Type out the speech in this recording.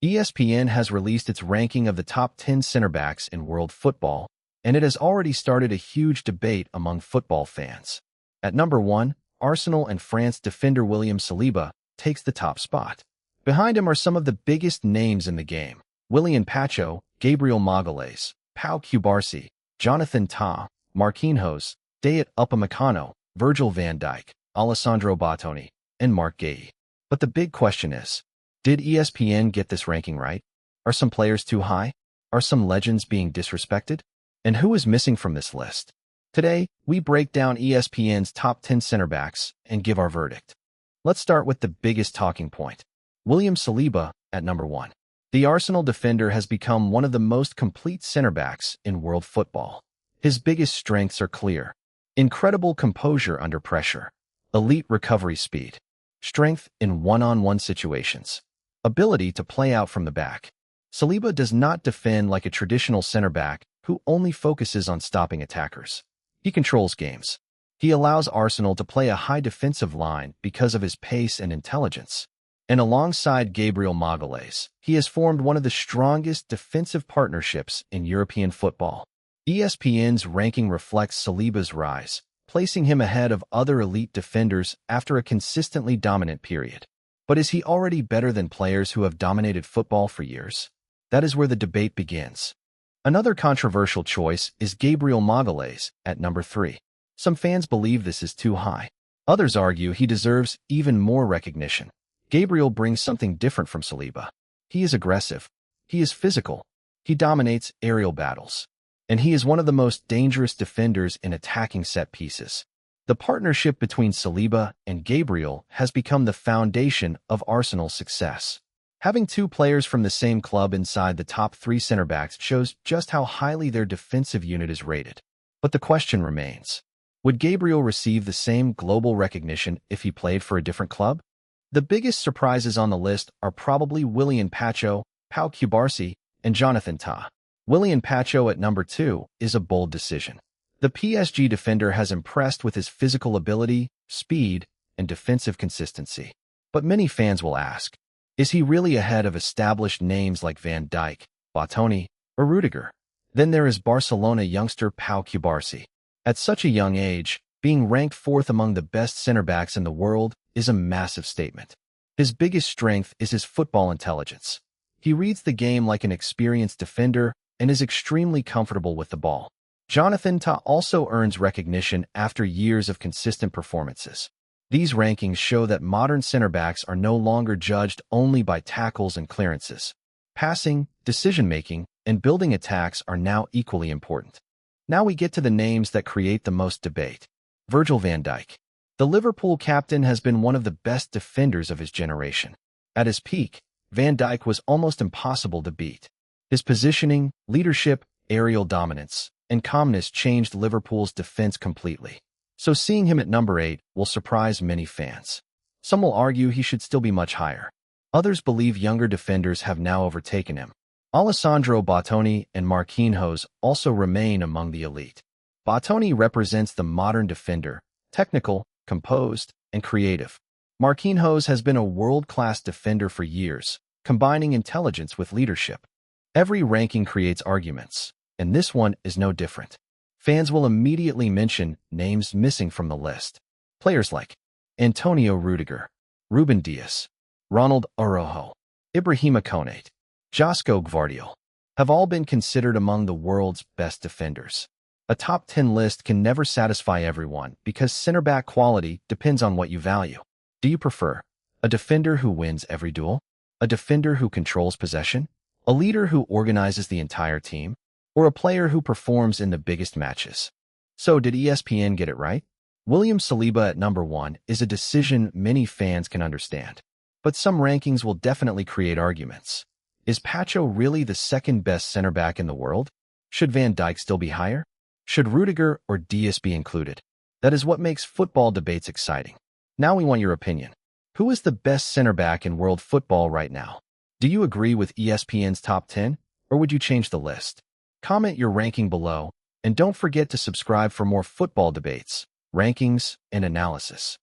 ESPN has released its ranking of the top 10 center backs in world football, and it has already started a huge debate among football fans. At number 1, Arsenal and France defender William Saliba takes the top spot. Behind him are some of the biggest names in the game: Willian Pacho, Gabriel Magalhaes, Pau Cubarsí, Jonathan Tah, Marquinhos, Dayot Upamecano, Virgil van Dijk, Alessandro Bastoni, and Mark Guehi. But the big question is, did ESPN get this ranking right? Are some players too high? Are some legends being disrespected? And who is missing from this list? Today, we break down ESPN's top 10 center backs and give our verdict. Let's start with the biggest talking point: William Saliba at number 1. The Arsenal defender has become one of the most complete center backs in world football. His biggest strengths are clear: incredible composure under pressure, elite recovery speed, strength in one-on-one situations, ability to play out from the back. Saliba does not defend like a traditional center back who only focuses on stopping attackers. He controls games. He allows Arsenal to play a high defensive line because of his pace and intelligence. And alongside Gabriel Magalhaes, he has formed one of the strongest defensive partnerships in European football. ESPN's ranking reflects Saliba's rise, placing him ahead of other elite defenders after a consistently dominant period. But is he already better than players who have dominated football for years? That is where the debate begins. Another controversial choice is Gabriel Magalhaes at number 3. Some fans believe this is too high. Others argue he deserves even more recognition. Gabriel brings something different from Saliba. He is aggressive. He is physical. He dominates aerial battles. And he is one of the most dangerous defenders in attacking set pieces. The partnership between Saliba and Gabriel has become the foundation of Arsenal's success. Having two players from the same club inside the top 3 center backs shows just how highly their defensive unit is rated. But the question remains: would Gabriel receive the same global recognition if he played for a different club? The biggest surprises on the list are probably Willian Pacho, Pau Cubarsí, and Jonathan Tah. Willian Pacho at number 2 is a bold decision. The PSG defender has impressed with his physical ability, speed, and defensive consistency. But many fans will ask, is he really ahead of established names like Van Dijk, Bastoni, or Rüdiger? Then there is Barcelona youngster Pau Cubarsí. At such a young age, being ranked 4th among the best center backs in the world is a massive statement. His biggest strength is his football intelligence. He reads the game like an experienced defender and is extremely comfortable with the ball. Jonathan Tah also earns recognition after years of consistent performances. These rankings show that modern center backs are no longer judged only by tackles and clearances. Passing, decision-making, and building attacks are now equally important. Now we get to the names that create the most debate. Virgil van Dijk. The Liverpool captain has been one of the best defenders of his generation. At his peak, Van Dijk was almost impossible to beat. His positioning, leadership, aerial dominance, and calmness changed Liverpool's defense completely. So seeing him at number 8 will surprise many fans. Some will argue he should still be much higher. Others believe younger defenders have now overtaken him. Alessandro Bastoni and Marquinhos also remain among the elite. Bastoni represents the modern defender, technical, composed, and creative. Marquinhos has been a world-class defender for years, combining intelligence with leadership. Every ranking creates arguments, and this one is no different. Fans will immediately mention names missing from the list. Players like Antonio Rüdiger, Rúben Dias, Ronald Araujo, Ibrahima Konate, Josko Gvardiol have all been considered among the world's best defenders. A top 10 list can never satisfy everyone because center back quality depends on what you value. Do you prefer a defender who wins every duel, a defender who controls possession, a leader who organizes the entire team, or a player who performs in the biggest matches? So did ESPN get it right? William Saliba at number 1 is a decision many fans can understand. But some rankings will definitely create arguments. Is Pacho really the second best center back in the world? Should Van Dijk still be higher? Should Rüdiger or Dias be included? That is what makes football debates exciting. Now we want your opinion. Who is the best center back in world football right now? Do you agree with ESPN's top 10, or would you change the list? Comment your ranking below, and don't forget to subscribe for more football debates, rankings, and analysis.